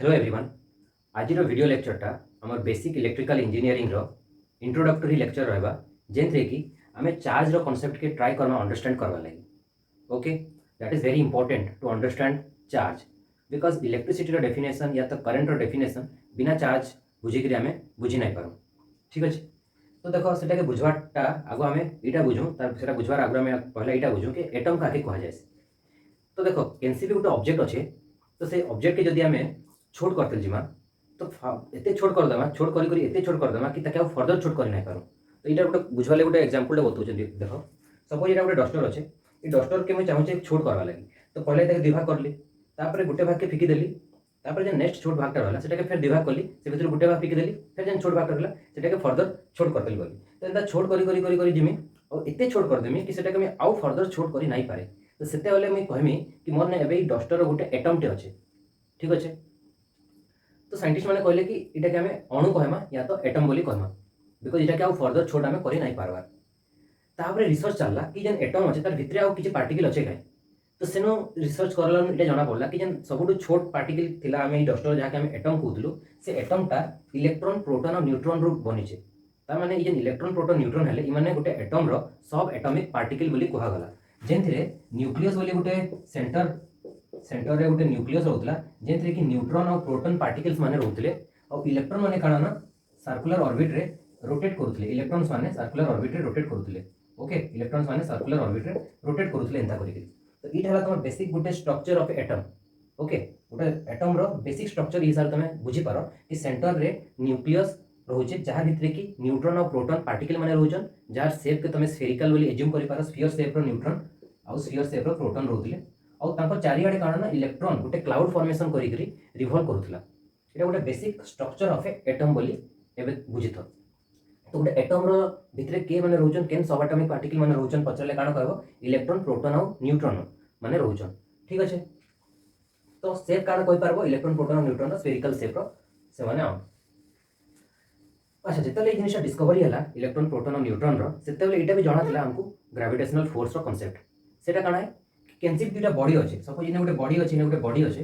Hello everyone. आज video लेक्चरटा आम basic electrical engineering introductory lecture रहा जेनथे कि आम चार्ज रो कॉन्सेप्ट के ट्राई करना अंडरस्टैंड करवा लगी। Okay, that is very important to understand charge because electricity definition या तो करेन्ट डेफिनेशन बिना चार्ज बुझिक आम बुझी ना पारूँ। ठीक अच्छे, तो देख से बुझवाटा आग आम यहाँ बुझू से बुझवार आगे आम पहले यहाँ बुझू कि एटम क्या कहुए। तो देख केनसी भी गोटे ऑब्जेक्ट अच्छे, तो से ऑब्जेक्ट के जदि आम छोट करते जिमा तो एत छोट करदे छोट कर छोट करदे कि ताके फर्दर छोट कर ना पारूँ। तो यहाँ गोटे बुझे गोटे एक्जामपल बताऊँ। देख सपोज यहाँ गोटे डस्टर अच्छे, ये डस्टर के मुझे चाहूँ छोट करवा लगी। तो पहले दुभाग करली, गोटे भाग के फिकिदेली, जो नेक्स्ट छोट भागटा रहा से फिर दुभाग कली, से भर गोटे भाग फिकिदेली, फिर जो छोट भागटा रहा से फर्दर छोट करदेली गली। तो एंता छोट कर जिमी और एत छोट करदेमी कि आउ फर्दर छोट कर ना पारे। तो से मुझे कहमी कि मोर ना ए डस्टर गोटे एटमटे अच्छे। ठीक अच्छे, तो साइंटिस्ट मैंने कहले कि इटा के आम अणु कहमा या तो एटम बोली कहमा बिकज इटा के आउ फर्दर छोट आम कर ना पारबार। तापर रिसर्च चलला कि जेन एटम अच्छे तार भितर आउ किछि पार्टिकल अच्छे काहे। तो सेनो रिसर्च करला इटा जना पड़ला कि जेन सबुठु छोट पार्टिकल थिला आम डस्टर जहाँ आम एटम कहूलु से एटमटा इलेक्ट्रॉन प्रोटॉन और न्यूट्रॉन रु बनिचे। तार माने जेन इलेक्ट्रॉन प्रोटॉन न्यूट्रॉन हेले इमाने गोटे एटम रो सब एटॉमिक पार्टिकल बोली कहगला। जेनथिरे न्यूक्लियस बोली गोटे सेंटर रे गोटे न्यूक्लियस रहउतला जेनथिरे कि न्यूट्रॉन और प्रोटॉन पार्टिकल्स माने रहउतले और इलेक्ट्रॉन माने काना ना सर्कुलर ऑर्बिट रे रोटेट करूतले। इलेक्ट्रॉन्स माने सर्कुलर ऑर्बिट रे रोटेट करूतले। ओके, इलेक्ट्रॉन्स माने सर्कुलर ऑर्बिट रे रोटेट करूतले एंता करिके। तो इटा हला तमर बेसिक गोटे स्ट्रक्चर ऑफ एटम। ओके, गोटे एटम रो बेसिक स्ट्रक्चर हिसाब तमे बुझी पारो कि सेंटर रे न्यूक्लियस रहउचे जहाँ भितरे कि न्यूट्रॉन और प्रोटॉन पार्टिकल माने रहउचन जार शेप के तमे स्फेरिकल बोली एज्यूम करि पारो। स्फीयर शेप रो न्यूट्रॉन और स्फीयर शेप रो प्रोटॉन रहउतले और तांको चारिआडे काना ना इलेक्ट्रॉन गोटे क्लाउड फॉर्मेशन करिकरी रिवॉल्व करूतला। एटा गोटे बेसिक स्ट्रक्चर ऑफ एटम बोली एबे बुझितो। तो गोटे एटम रो भितरे के माने रहउचन केन सब एटॉमिक पार्टिकल माने रहउचन पचरले काना कहबो इलेक्ट्रॉन प्रोटॉन और न्यूट्रॉन माने रहउचन। ठीक अच्छे, तो शेप काना कहि पारबो इलेक्ट्रॉन प्रोटॉन और न्यूट्रॉन रो स्फेरिकल शेप रो से माने आ। अच्छा, जेतले ए जिनिसटा डिस्कवरी हला इलेक्ट्रॉन प्रोटॉन और न्यूट्रॉन रो सेतले एटा भी जणा थिला हमकु ग्रेविटेशनल फोर्स रो कांसेप्ट। सेटा काना है केनसी दुटा बॉडी अच्छे, सपोज इने गोटे बॉडी अच्छे, इने गोटे बॉडी अच्छे,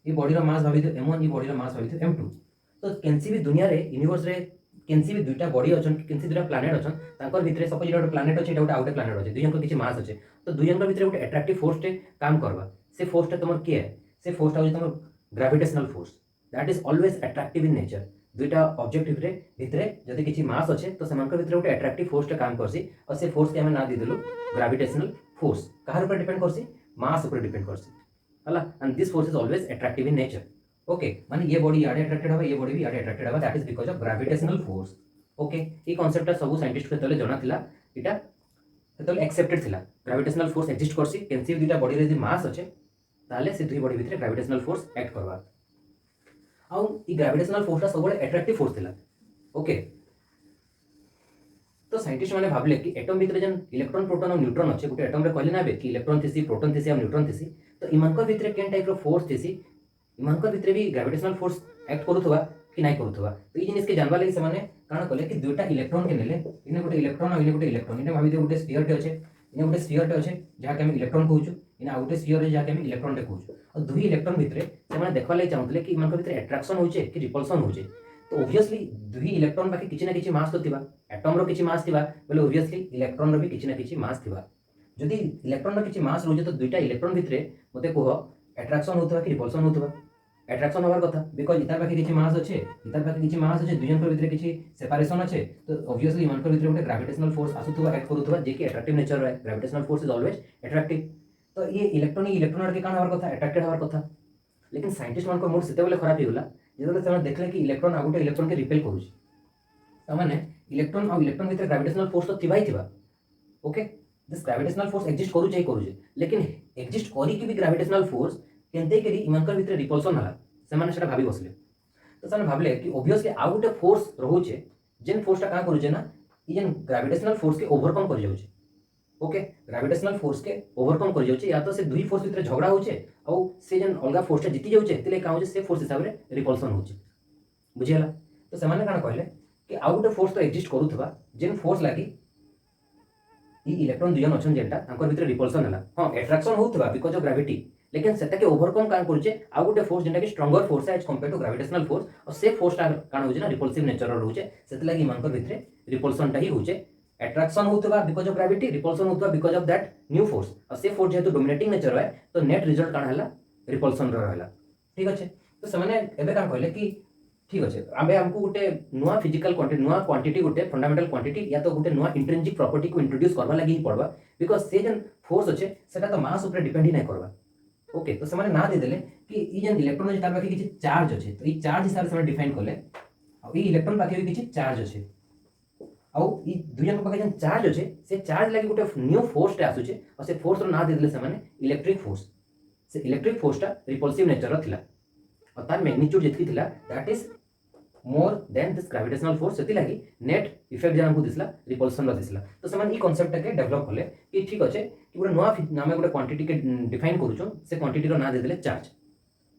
ये बॉडी रो मास भाबितो m1, ये बॉडी रो मास भाबितो m2। तो केनसी भी दुनिया रे यूनिवर्स रे केनसी भी दुटा बॉडी अच्छन, केनसी दुटा प्लैनेट अच्छन, तांकर भितरे सपोज इटा गोटे प्लैनेट अच्छे, इटा गोटे आउटे प्लैनेट अच्छे, दुई जनको किछि मास अच्छे। तो दुई जनको भितरे गोटे अट्रैक्टिव फोर्स टे काम करबा। से फोर्स टे तमर के है, से फोर्स टा होय तमर gravitational force. That is always attractive in nature. दुईटा ऑब्जेक्ट भितरे जदि किछि मास अच्छे तो सेमानकर भितरे गोटे अट्रैक्टिव फोर्स टे काम करसी और से फोर्स के हम ना दी देलु ग्रेविटेशनल फोर्स। कहार ऊपर डिपेंड करसी, मास ऊपर डिपेंड करसी हला। And this force is always attractive in nature. Okay, माने ये बॉडी याडे अट्रैक्टेड होबा, ये बॉडी भी याडे अट्रैक्टेड होबा, that is because of gravitational force. Okay, ये कांसेप्टटा सब साइंटिस्ट के तले जणा थिला, इटा तले एक्सेप्टेड थिला। ग्रेविटेशनल फोर्स एक्जिस्ट करसी, केनसी दुटा बॉडी रे यदि मास अच्छे ताले से दुई बॉडी भितरे ग्रेविटेशनल फोर्स एक्ट करबा। आउ ई ग्रेविटेशनल फोर्सटा सबले अट्रैक्टिव फोर्स थिला। ओके, तो साइंटिस्ट माने भाबले कि एटम भितरे जन इलेक्ट्रॉन प्रोटॉन और न्यूट्रॉन अच्छे, गोटे एटम रे कहले ना बे कि इलेक्ट्रॉन थिसी, प्रोटॉन थिसी और न्यूट्रॉन थिसी। तो इमानकर भितरे केन टाइप रो फोर्स थिसी, इमानकर भितरे भी ग्रेविटेशनल फोर्स एक्ट करूथबा कि नाही करूथबा। तो ई जिनिस के जानबा लागि से माने काना कहले कि दुटा इलेक्ट्रॉन के नेले, इने गोटे इलेक्ट्रॉन और इने गोटे इलेक्ट्रॉन, इने भाबी दे गोटे स्फीयर टे अच्छे, इने गोटे स्फीयर टे अच्छे जहा के हम इलेक्ट्रॉन कहूछु, इने आउटे स्फीयर रे जहा के हम इलेक्ट्रॉन टे कहूछु। और दुई इलेक्ट्रॉन भितरे से माने देखबा लागि चाहुतले कि इमानकर भितरे अट्रैक्शन होचे कि रिपल्सन होचे। तो ऑब्वियसली दुई इलेक्ट्रॉन बाकी किछि ना किछि मास तो थिबा, एटम रो किछि मास थिबा बोले ऑब्वियसली इलेक्ट्रॉन रो भी किछि ना किछि मास थिबा। जदि इलेक्ट्रॉन रो किछि मास रहउजे तो दुईटा इलेक्ट्रॉन भितरे मते कहो अट्रैक्शन होतबा कि रिपल्सन होतबा। अट्रैक्शन होबार कथा बिकॉज इतार पाखे किछि मास अच्छे, इतार पाखे किछि मास अच्छे, दुई जनकर भितरे किछि सेपरेशन अच्छे। तो ऑब्वियसली इमानकर भितरे गोटे ग्रेविटेशनल फोर्स आसुथबा एक्ट करूथबा जे कि अट्रैक्टिव नेचर रे। Gravitational force is always attractive. तो ये इलेक्ट्रॉन आड़ के काना होबार कथा, अट्रैक्टेड होबार कथा। लेकिन साइंटिस्ट मानकर मूड सेते बेले खराब हिगला जेतले से देखले कि इलेक्ट्रॉन आ गोटे इलेक्ट्रॉन के रिपेल करूछि। त माने इलेक्ट्रॉन और इलेक्ट्रॉन भितर ग्रेविटेशनल फोर्स तो थिबा ही थिबा। Okay, this gravitational force exist करूछि ही करूछि, लेकिन एक्जिस्ट करी कि भी ग्रेविटेशनल फोर्स केनते करी इमानकर भितर रिपल्सन हला से माने सेटा भाबी बसले। तो से भाबले कि ऑब्वियसली आ गोटे फोर्स रहउचे जेन फोर्सटा का करूचे ना ई जेन ग्रेविटेशनल फोर्स के ओवरकम कर जाउचे। ओके, ग्रेविटेशनल फोर्स के ओवरकम कर जाउचे या तो से दुई फोर्स भितर झगड़ा होचे और से जन अलगा फोर्सटा जीती जाउचे तेले का होचे से फोर्स हिसाब रे रिपल्सन होचे। बुझियला? तो से माने काना कहले कि आ गोटे फोर्स तो एक्जिस्ट करूथबा जेन फोर्स लागी ई इलेक्ट्रॉन दुई जन अछन जेनटा तांकर भितर रिपल्सन हला। हां, अट्रैक्शन होउथबा बिकॉज़ ऑफ ग्रेविटी, लेकिन सेटाके ओवरकम कान करूचे आ गुटे फोर्स जेनटा कि स्ट्रंगर फोर्स है as compare to gravitational force और से फोर्सटा कान होचे ना रिपल्सिव नेचर रहउचे सेति लागि मानकर भितरे रिपल्सन टा ही होचे अट्रैक्शन होतबा बिकॉज ऑफ ग्रेविटी रिपल्सन होतबा because of that new force और से फोर्स जेहेतु डोमिनेटिंग नेचर है तो नेट रिजल्ट कान हला रिपल्सन रहला ठीक अछि तो सेमाने एबे कान कहले कि ठीक अच्छे आम आमको गोटे नुआ फिजिकल क्वांटिटी नुआ क्वांटिटी गोटे फंडामेंटल क्वांटिटी या तो गोटे नुआ इंट्रिंसिक प्रॉपर्टी को इंट्रोड्यूस करवा लगी ही पड़वा बिकॉज से जन फोर्स अच्छे सेटा तो मास ऊपर डिपेंड ही नहीं करवा ओके तो सेमाने ना दे देले कि ई जन इलेक्ट्रॉन जे तार पाखे किछि चार्ज अच्छे तो ई चार्ज हिसाब से डिफाइन करले आ ई इलेक्ट्रॉन पाखे भी किछि चार्ज अच्छे आ ई दुई जन पाखे जन चार्ज अच्छे से चार्ज लागि गोटे न्यू फोर्स टे आसुचे और से फोर्स रो ना दे देले सेमाने इलेक्ट्रिक फोर्स से इलेक्ट्रिक फोर्स टा रिपल्सिव नेचर रो थिला और तार मैग्नीट्यूड जितकी थिला that is more than this gravitational force सेति लागि नेट इफेक्ट जे हमको दिसला रिपल्सन रो दिसला तो समान ई कांसेप्ट के डेवलप होले कि ठीक अछि कि गोटे नुआ नामे गोटे क्वांटिटी के डिफाइन करूछु से क्वांटिटी रो ना दे देले चार्ज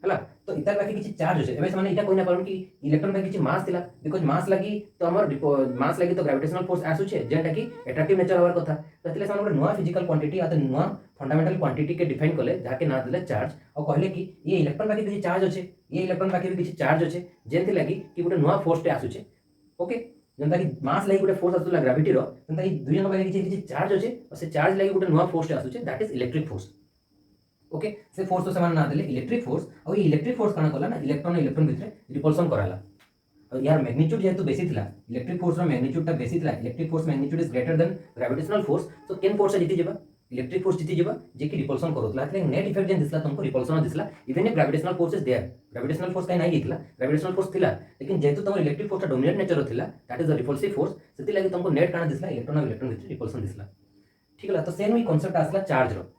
हला तो इतार बाकी किछि चार्ज अछि एबे समान इटा कोइना पारन कि इलेक्ट्रॉन पे किछि मास थिला बिकॉज़ मास लागि तो हमर मास लागि तो ग्रेविटेशनल फोर्स आसुचे जेंटा कि अट्रैक्टिव नेचर हवार कथा ततिले समान गोटे नुआ फिजिकल क्वांटिटी या तो नुआ फंडामेंटल क्वांटिटी के डिफाइन कले जाके ना देले चार्ज और कहले कि ये इलेक्ट्रॉन बाकी किछि चार्ज अछि ये इलेक्ट्रॉन बाकी भी किछि चार्ज अछि जेंति लागि कि गोटे नुआ फोर्स टे आसुचे ओके जेंता कि मास लागि गोटे फोर्स आसुला ग्रेविटी रो जेंता कि दुई जन बाकी किछि चार्ज अछि और से चार्ज लागि गोटे नुआ फोर्स टे आसुचे that is electric force okay से फोर्स तो समान ना देले इलेक्ट्रिक फोर्स और ये इलेक्ट्रिक फोर्स काना कला ना इलेक्ट्रॉन इलेक्ट्रॉन भितरे रिपल्सन कराला और यार मैग्नीट्यूड जेहेतु बेसी थिला इलेक्ट्रिक फोर्स रो मैग्नीट्यूड टा बेसी थिला electric force magnitude is greater than gravitational force तो केन फोर्स जीति जेबा इलेक्ट्रिक फोर्स जीति जेबा जे कि रिपल्सन करूतला એટલે नेट इफेक्ट जेन दिसला तुमको रिपल्सन दिसला even if gravitational force is there gravitational force काई नाही हितला ग्रेविटेशनल फोर्स थिला लेकिन जेहेतु तुम इलेक्ट्रिक फोर्स टा डोमिनेट नेचर थिला that is the repulsive force सेति लागि तुमको नेट काना दिसला इलेक्ट्रॉन और इलेक्ट्रॉन भितरे रिपल्सन दिसला ठीक है तो सेम ही कांसेप्ट आसला चार्ज रो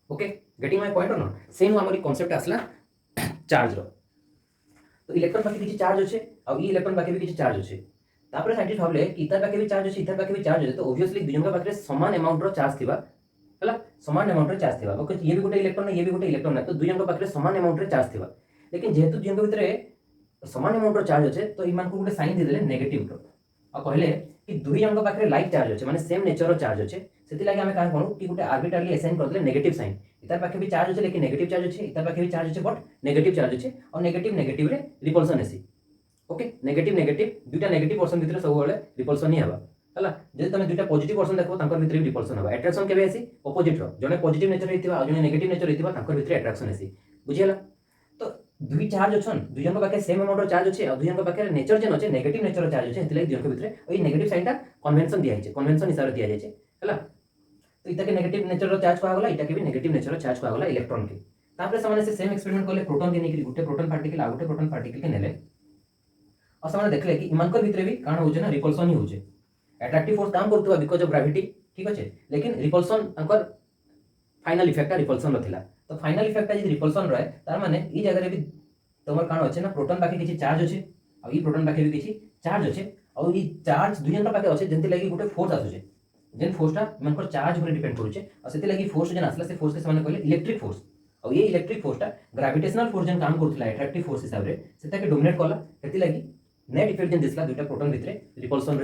ओके गेटिंग माय पॉइंट और नॉट सेम हमर कांसेप्ट आसला चार्ज रो तो इलेक्ट्रॉन बाकी किछि चार्ज होचे और ई इलेक्ट्रॉन बाकी भी किछि चार्ज होचे तापर साइंटिस्ट भाबले कि इतार बाकी भी चार्ज होचे इतार बाकी भी चार्ज होचे तो ऑब्वियसली दुजन का पाखरे समान अमाउंट रो चार्ज थिबा हला समान अमाउंट रो चार्ज थिबा ओके ये भी गोटे इलेक्ट्रॉन है ये भी गोटे इलेक्ट्रॉन है तो दुजन का पाखरे समान अमाउंट रो चार्ज थिबा लेकिन जेहेतु दुजन के भितरे समान अमाउंट रो चार्ज होचे तो ई मान को गोटे साइन दे देले नेगेटिव रो और कहले कि दुई जन का पाखरे लाइक चार्ज होचे माने सेम नेचर रो चार्ज होचे सेति लागि हमें काहे करू कि गोटे आर्बिट्रली असाइन कर देले नेगेटिव साइन इतार पाखे भी चार्ज होचे लेकिन नेगेटिव चार्ज होचे इतार पाखे भी चार्ज होचे बट नेगेटिव चार्ज होचे और नेगेटिव नेगेटिव रे रिपल्सन हेसी ओके नेगेटिव नेगेटिव दुटा नेगेटिव पर्सन भितर सब बेले रिपल्सन ही हबा हला जे तमे दुटा पॉजिटिव पर्सन देखो तांकर भितर भी रिपल्सन हबा अट्रैक्शन केबे हेसी ऑपोजिट रो जने पॉजिटिव नेचर हेतिबा और जने नेगेटिव नेचर हेतिबा तांकर भितर अट्रैक्शन हेसी बुझियला तो दुई चार्ज अछन दुई जन पाखे सेम अमाउंट रो चार्ज अछि और दुई जन पाखे नेचर जेन अछि नेगेटिव नेचर रो चार्ज अछि हेतिले दुई जन भितर ओई नेगेटिव साइनटा कन्वेंशन दिया हिचे कन्वेंशन हिसाब रे दिया जायछे हला तो इता के नेगेटिव नेचर रो चार्ज कोआ गला इता के भी नेगेटिव नेचर रो चार्ज कोआ गला इलेक्ट्रॉन के तापर सामने से सेम एक्सपेरिमेंट करले प्रोटॉन के नेकरी गुटे प्रोटॉन पार्टिकल आ गुटे प्रोटॉन पार्टिकल के नेले और सामने देखले कि इमानकर भितरे भी काण होचे ना रिपल्सन ही होचे अट्रैक्टिव फोर्स काम करतुवा बिकॉज ऑफ ग्रेविटी ठीक अछि लेकिन रिपल्सन अंकर फाइनल इफेक्ट रिपल्सन रथिला तो फाइनल इफेक्ट जे रिपल्सन रहे तार माने ई जगह रे भी तमर काण होचे ना प्रोटॉन बाकी किछि चार्ज होचे और ई प्रोटॉन बाकी भी किछि चार्ज होचे और ई चार्ज दुई जन पाखे होचे जेंति लागि गुटे फोर्स आसुचे जेन फोर्सटा मनकर चार्ज ऊपर डिपेंड करूचे और सेति लागि फोर्स जेन आसला से फोर्स के समान कहले इलेक्ट्रिक फोर्स और ये इलेक्ट्रिक फोर्सटा ग्रेविटेशनल फोर्स जेन काम करथला अट्रैक्टिव फोर्स हिसाब रे सेता के डोमिनेट करला सेति लागि नेट इफेक्ट जेन दिसला दुटा प्रोटॉन भितरे रिपल्सन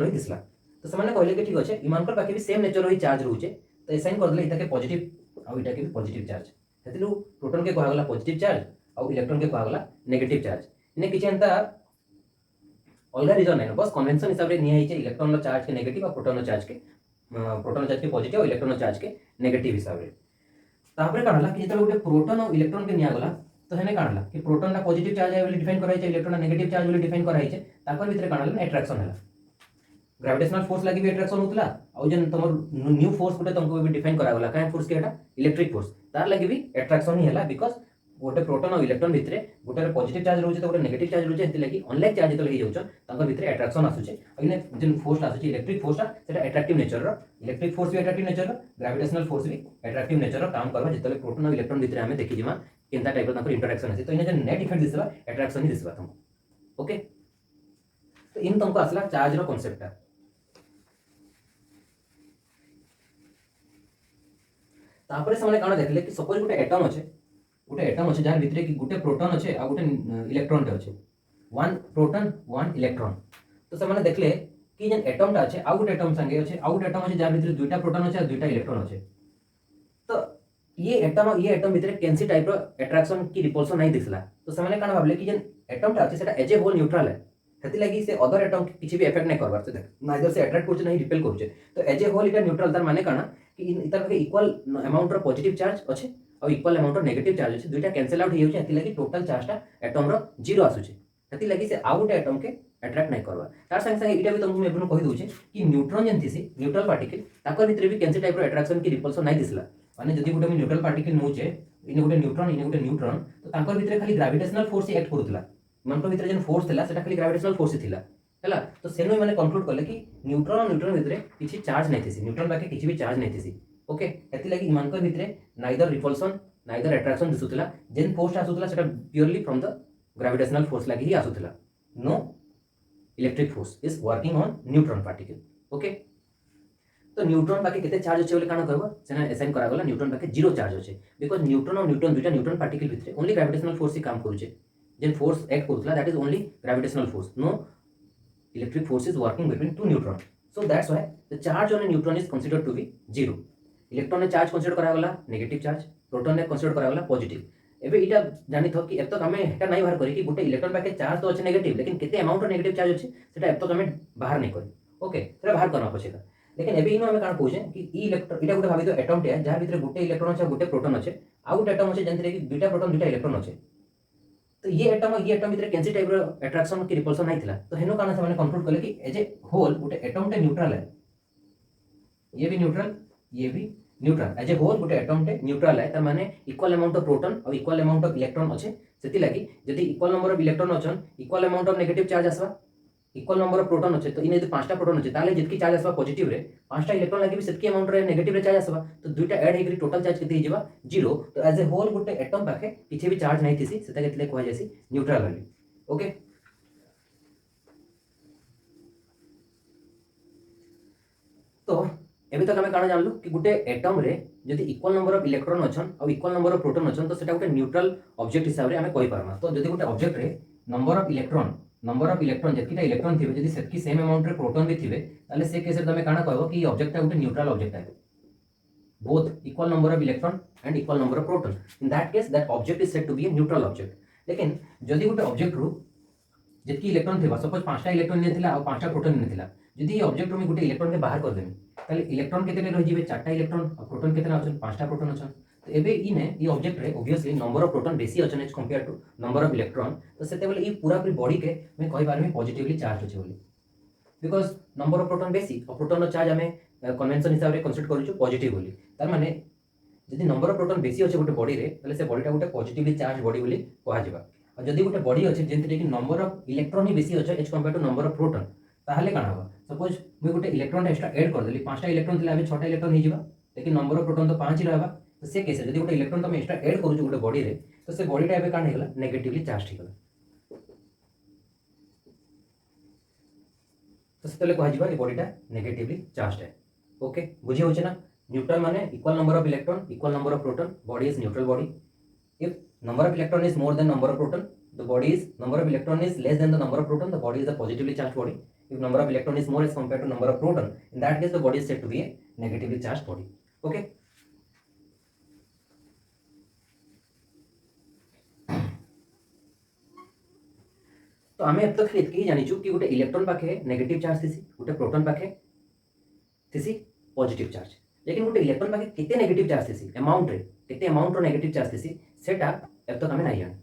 रही दिसला तो समान कहले कि ठीक अछि इमानकर बाकी भी सेम नेचर रही चार्ज रहउचे तो असाइन कर देले इता के पॉजिटिव और इटा के भी पॉजिटिव चार्ज सेतिलु प्रोटॉन के कहला पॉजिटिव चार्ज और इलेक्ट्रॉन के कहला नेगेटिव चार्ज इने किछि अंता अलग रीजन नहीं बस कन्वेंशन हिसाब रे निया हिचे इलेक्ट्रॉन रो चार्ज के नेगेटिव और प्रोटॉन रो चार्ज के पॉजिटिव और इलेक्ट्रॉन रो चार्ज के नेगेटिव हिसाब रे तापरे काढला कि जेतले गोटे प्रोटॉन और इलेक्ट्रॉन के निया गला तो हेने काढला कि प्रोटॉन ला पॉजिटिव चार्ज है बोली डिफाइन कराई छै इलेक्ट्रॉन ला नेगेटिव चार्ज बोली डिफाइन कराई छै तापर भितरे काढला अट्रैक्शन हला ग्रेविटेशनल फोर्स लागि भी अट्रैक्शन होतला और जेन तमर न्यू फोर्स गोटे तुमको भी डिफाइन करा गला काहे फोर्स के एटा इलेक्ट्रिक फोर्स तार लागि भी अट्रैक्शन ही हला बिकॉज़ गोटे प्रोटॉन और इलेक्ट्रॉन भितरे गोटे पॉजिटिव चार्ज रहउचे तो गोटे नेगेटिव चार्ज रहउचे हेति लागि अनलाइक चार्ज जेतले हे जाउछ तांकर भितरे अट्रैक्शन आसुचे अइने जेन फोर्स आसुचे इलेक्ट्रिक फोर्स सेटा अट्रैक्टिव नेचर रो इलेक्ट्रिक फोर्स भी अट्रैक्टिव नेचर रो ग्रेविटेशनल फोर्स भी अट्रैक्टिव नेचर रो काम करबा जेतले प्रोटॉन और इलेक्ट्रॉन भितरे हमें देखि जिमा केनता टाइप रो तांकर इंटरेक्शन आसी तो इने जेन नेट इफेक्ट दिसबा अट्रैक्शन ही दिसबा तुमको ओके तो इन तुमको असला चार्ज रो कांसेप्ट है तापर से काण देखले कि सपोज गोटे एटम अच्छे जार भितरे कि गोटे प्रोटॉन अच्छे आ गोटे इलेक्ट्रॉन टे अच्छे वन प्रोटॉन वन इलेक्ट्रॉन तो से देखले कि जेन एटम टा अच्छे आ गोटे एटम संगे अच्छे आ गोटे एटम अच्छे जार भितरे दुईटा प्रोटॉन अच्छे आ दुईटा इलेक्ट्रॉन अच्छे तो ये एटम भितर केनसी टाइप रो अट्रैक्शन की रिपल्सन नहीं दिसला तो से माने काना भाबले कि जेन एटम टा अछि सेटा एज ए होल न्यूट्रल है हेति लगी से अदर एटम किछि भी इफेक्ट नहीं करबार से देख नाइदर से अट्रैक्ट करछ नहीं रिपेल करछ तो एज ए होल इटा न्यूट्रल तार माने काना कि इतार के इक्वल अमाउंट रो पॉजिटिव चार्ज अछि और इक्वल अमाउंट रो नेगेटिव चार्ज अछि दुइटा कैंसिल आउट हेउ छै हेति लगी टोटल चार्ज टा एटम रो जीरो आसु छै हेति लगी से आउ गोटे एटम के अट्रैक्ट नहीं करबा तार संगे संगे इटा भी तुमको मैं कहि दउ छै कि न्यूट्रॉन जेन थिसी न्यूट्रल पार्टिकल ताकर भितर भी कैंसिल टाइप रो अट्रैक्शन की रिपल्सन नहीं दिसला माने जदि गोटे न्यूट्रल पार्टिकल नउचे इने गोटे न्यूट्रॉन तो तांकर भितर खाली ग्रेविटेशनल फोर्स ही एक्ट करूतला मन को भितर जेन फोर्स थिला सेटा खाली ग्रेविटेशनल फोर्स ही थिला हैला तो सेनो माने कंक्लूड करले कि न्यूट्रॉन और न्यूट्रॉन भितर किछि चार्ज नहीं थिसी न्यूट्रॉन बाकी किछि भी चार्ज नहीं थिसी ओके एति लागि मन को भितर नाइदर रिपल्सन नाइदर अट्रैक्शन दिसुतला जेन फोर्स आसुतला सेटा purely from the gravitational force लागि ही आसुतला no electric force is working on neutron particle okay तो न्यूट्रॉन बाकी केते चार्ज अछि बोले काना करबो सेना असाइन करा गला न्यूट्रॉन बाकी जीरो चार्ज अछि बिकॉज़ न्यूट्रॉन और न्यूट्रॉन दुटा न्यूट्रॉन पार्टिकल भितरे ओनली ग्रेविटेशनल फोर्स ही काम करूचे जेन फोर्स एक्ट करूतला that is only gravitational force no electric force is working between two neutron so that's why the charge on a neutron is considered to be zero electron ने charge consider करा गला negative charge proton ने consider करा गला positive एबे इटा जानि थो कि अब तक हमें हेटा नहीं बाहर करी कि गोटे इलेक्ट्रॉन पाके चार्ज तो अछि नेगेटिव लेकिन केते अमाउंट ऑफ नेगेटिव चार्ज अछि सेटा अब तक हमें बाहर नहीं करी ओके सेटा बाहर करना पछेगा लेकिन एबे इनो हमें कान कहूछे कि ई इलेक्ट्रॉन इटा गोटे भाबी तो एटम टे जहाँ भितर गोटे इलेक्ट्रॉन अछि गोटे प्रोटॉन अछि आ गोटे एटम अछि जंतरे कि दुटा प्रोटॉन दुटा इलेक्ट्रॉन अछि तो ये एटम भितर कैंसी टाइप रो अट्रैक्शन की रिपल्सन नहीं थिला तो हेनो काना से माने कंक्लूड करले कि एज ए होल गोटे एटम टे न्यूट्रल है ये भी न्यूट्रल ये भी न्यूट्रल एज ए होल गोटे एटम टे न्यूट्रल है तार माने इक्वल अमाउंट ऑफ प्रोटॉन और इक्वल अमाउंट ऑफ इलेक्ट्रॉन अछि सेति लागि जदि इक्वल नंबर ऑफ इलेक्ट्रॉन अछन equal amount of negative charge आसबा इक्वल नंबर ऑफ प्रोटॉन अछि तो इने यदि पांचटा प्रोटॉन अछि ताले जितकी चार्ज आसबा पॉजिटिव रे पांचटा इलेक्ट्रॉन लागि भी सेतकी अमाउंट रे नेगेटिव रे चार्ज आसबा तो दुइटा ऐड हेकरी टोटल चार्ज केते हिजबा जीरो तो एज ए होल गोटे एटम पाखे किछि भी चार्ज नहीं थिसी सेता केतले कहै जासी न्यूट्रल वैल्यू ओके तो एबे तक हमें काना जानलु कि गोटे एटम रे जदि इक्वल नंबर ऑफ इलेक्ट्रॉन अछन और इक्वल नंबर ऑफ प्रोटॉन अछन तो सेटा गोटे न्यूट्रल ऑब्जेक्ट हिसाब रे हमें कहि पारमा तो जदि गोटे ऑब्जेक्ट रे नंबर ऑफ इलेक्ट्रॉन जतिटा इलेक्ट्रॉन थिबे जदि सेतकी सेम अमाउंट रे प्रोटॉन भी थिबे ताले से केस रे तमे काना कहबो कि ऑब्जेक्ट टा गोटे न्यूट्रल ऑब्जेक्ट है both equal number of electron and equal number of proton in that case that object is said to be a neutral object लेकिन जदि गोटे ऑब्जेक्ट रू जितकी इलेक्ट्रॉन थिबा सपोज पांचटा इलेक्ट्रॉन ने थिला और पांचटा प्रोटॉन ने थिला जदि ये ऑब्जेक्ट रू में गोटे इलेक्ट्रॉन के बाहर कर देमी ताले इलेक्ट्रॉन केते रहि जिवे चारटा इलेक्ट्रॉन और प्रोटॉन केते अछन पांचटा प्रोटॉन अछन तो एबे इने ये ऑब्जेक्ट रे ऑब्वियसली नंबर ऑफ प्रोटॉन बेसी अछन as compare to number of electron तो सेते बेले ई पूरा पूरी बॉडी के मैं कहि बारे में पॉजिटिवली चार्ज अछि बोली बिकॉज नंबर ऑफ प्रोटॉन बेसी और प्रोटॉन रो चार्ज हमें कन्वेंशन हिसाब रे कंसीडर करू पॉजिटिव बोली तार माने जदि नंबर ऑफ प्रोटॉन बेसी अछि गोटे बॉडी रे तले से बॉडी टा गोटे पॉजिटिवली चार्ज बॉडी बोली कहा जिबा और जदि गोटे बॉडी अछि जेंतरे कि नंबर ऑफ इलेक्ट्रॉन ही बेसी अछि as compare to number of proton ताहले काना होबा सपोज मैं गोटे इलेक्ट्रॉन एक्स्ट्रा ऐड कर देली पांचटा इलेक्ट्रॉन थिला अबे छटा इलेक्ट्रॉन ही जिबा लेकिन नंबर ऑफ प्रोटॉन तो 5 ही रहबा तो से केस जदि गोटे इलेक्ट्रॉन तमे एक्स्ट्रा ऐड करू गोटे बॉडी रे तो से बॉडी टा अबे काना हेगला नेगेटिवली चार्ज हेगला तो सेतले कहा जिबा ए बॉडी टा नेगेटिवली चार्ज है ओके बुझी होचे ना न्यूट्रल माने equal number of electron equal number of proton body is neutral body if number of electron is more than number of proton the body is number of electron is less than the number of proton the body is a positively charged body if number of electron is more as compared to number of proton in that case the body is said to be a negatively charged body okay तो आमे अब तक एतकी जानि छु कि गोटे electron पाखे negative charge थिसी गोटे प्रोटॉन पाखे थिसी पॉजिटिव चार्ज लेकिन गोटे इलेक्ट्रॉन पाखे केते नेगेटिव चार्ज थिसी अमाउंट रे केते अमाउंट रो नेगेटिव चार्ज थिसी सेटा अब तक हमें नहीं जान